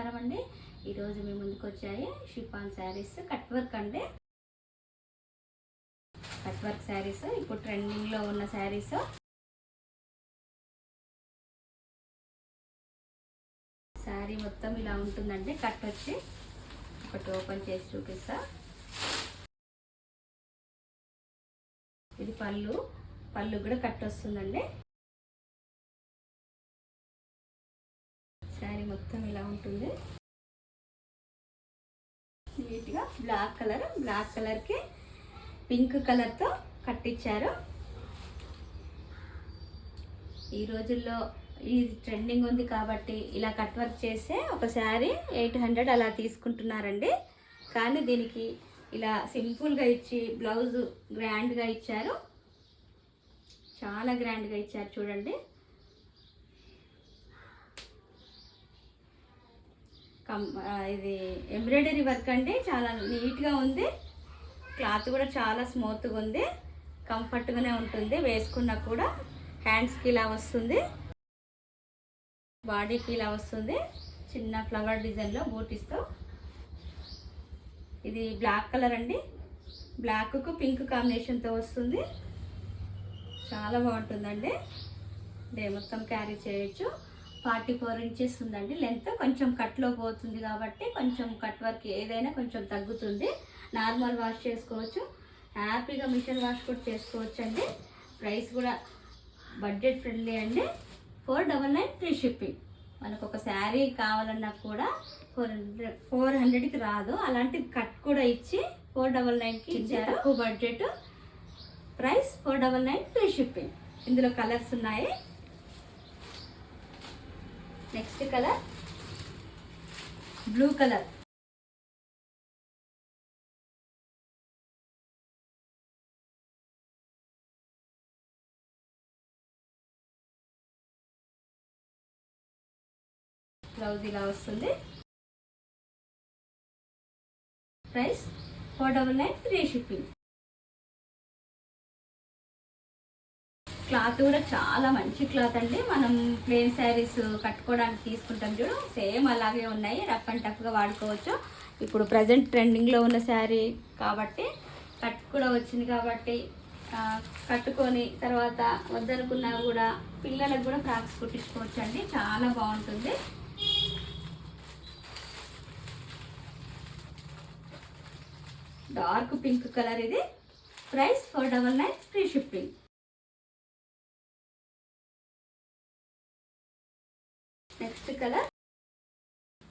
నమస్కారం అండి. ఈరోజు మీ ముందుకు వచ్చాయి షిఫాన్ శారీస్ కట్ వర్క్ అండి. కట్ వర్క్ శారీస్ ఇప్పుడు ట్రెండింగ్లో ఉన్న శారీస్. శారీ మొత్తం ఇలా ఉంటుందండి. కట్ వచ్చి ఒకటి ఓపెన్ చేసి చూపిస్తా. ఇది పళ్ళు కూడా కట్ వస్తుందండి. శారీ మొత్తం ఇలా ఉంటుంది. నీట్గా బ్లాక్ కలర్కి పింక్ కలర్తో కట్టించారు. ఈ రోజుల్లో ఈ ట్రెండింగ్ ఉంది కాబట్టి ఇలా కట్ వర్క్ చేస్తే ఒక శారీ 800 అలా తీసుకుంటున్నారండి. కానీ దీనికి ఇలా సింపుల్గా ఇచ్చి బ్లౌజ్ గ్రాండ్గా ఇచ్చారు. చాలా గ్రాండ్గా ఇచ్చారు చూడండి. ఇది ఎంబ్రాయిడరీ వర్క్ అండి. చాలా నీట్గా ఉంది. క్లాత్ కూడా చాలా స్మూత్గా ఉంది. కంఫర్ట్గానే ఉంటుంది. వేసుకున్నా కూడా హ్యాండ్స్కి ఇలా వస్తుంది, బాడీకి ఇలా వస్తుంది. చిన్న ఫ్లవర్ డిజైన్లో బూటీస్తో. ఇది బ్లాక్ కలర్ అండి. బ్లాక్కు పింక్ కాంబినేషన్తో వస్తుంది. చాలా బాగుంటుందండి. డే మొత్తం క్యారీ చేయొచ్చు. 44 ఇంచెస్ ఉందండి లెంత్. కొంచెం కట్లో పోతుంది కాబట్టి కొంచెం కట్ వర్క్ ఏదైనా కొంచెం తగ్గుతుంది. నార్మల్ వాష్ చేసుకోవచ్చు. హ్యాపీగా మిషన్ వాష్ కూడా చేసుకోవచ్చు అండి. ప్రైస్ కూడా బడ్జెట్ ఫ్రెండ్లీ అండి. 499 ఫ్రీ షిప్పింగ్. మనకు ఒక శారీ కావాలన్నా కూడా 400కి రాదు. అలాంటి కట్ కూడా ఇచ్చి 499కి ఇచ్చారు. తక్కువ బడ్జెట్. Price 499 free shipping. ఇందులో కలర్స్ ఉన్నాయి. Next colour blue colour. Blouse ఇలా వస్తుంది. Price 499 free shipping. క్లాత్ కూడా చాలా మంచి క్లాత్ అండి. మనం ప్లెయిన్ శారీస్ కట్టుకోవడానికి తీసుకుంటాం చూడు, సేమ్ అలాగే ఉన్నాయి. రఫ్ అండ్ టఫ్గా వాడుకోవచ్చు. ఇప్పుడు ప్రజెంట్ ట్రెండింగ్లో ఉన్న శారీ కాబట్టి కట్ కూడా వచ్చింది కాబట్టి కట్టుకొని తర్వాత వద్దనుకున్నా కూడా పిల్లలకు కూడా ఫ్రాక్స్ కుట్టించుకోవచ్చు అండి. చాలా బాగుంటుంది. డార్క్ పింక్ కలర్ ఇది. Price 499 free shipping. Next colour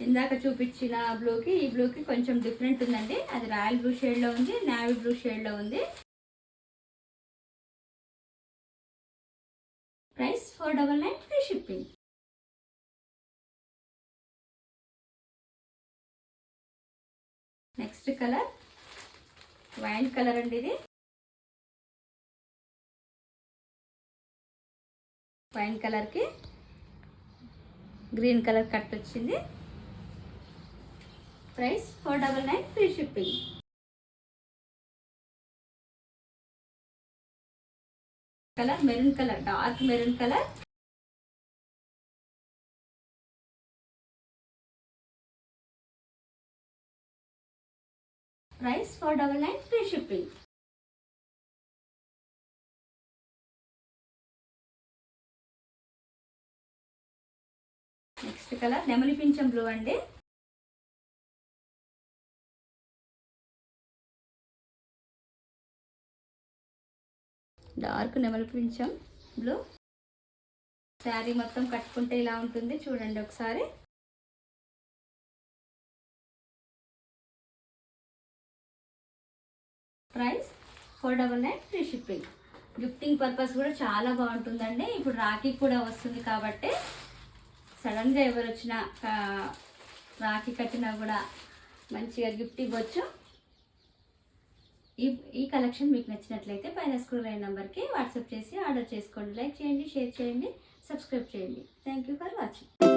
ఇందాక చూపించిన బ్లూకి ఈ బ్లూకి కొంచెం డిఫరెంట్ ఉందండి. అది రాయల్ బ్లూ షేడ్లో ఉంది, నేవీ బ్లూ షేడ్లో ఉంది. Price 499 free shipping. Next colour wine colour అండి. ఇది వైన్ కలర్కి గ్రీన్ కలర్ కట్ వచ్చింది. Price 499 free shipping. Colour maroon colour, dark maroon colour. Price 499 free shipping. Next colour నెమలి పింఛం బ్లూ అండి. డార్క్ నెమలి పింఛం బ్లూ. శారీ మొత్తం కట్టుకుంటే ఇలా ఉంటుంది చూడండి ఒకసారి. Price 499 free shipping. Gifting purpose కూడా చాలా బాగుంటుందండి. ఇప్పుడు రాఖీ కూడా వస్తుంది కాబట్టి సడన్గా ఎవరు వచ్చినా రాఖీ కట్టినా కూడా మంచిగా గిఫ్ట్ ఇవ్వచ్చు. ఈ కలెక్షన్ మీకు నచ్చినట్లయితే పైన స్క్రోల్ అయిన నెంబర్కి వాట్సాప్ చేసి ఆర్డర్ చేసుకోండి. లైక్ చేయండి, షేర్ చేయండి, సబ్స్క్రైబ్ చేయండి. Thank you for watching.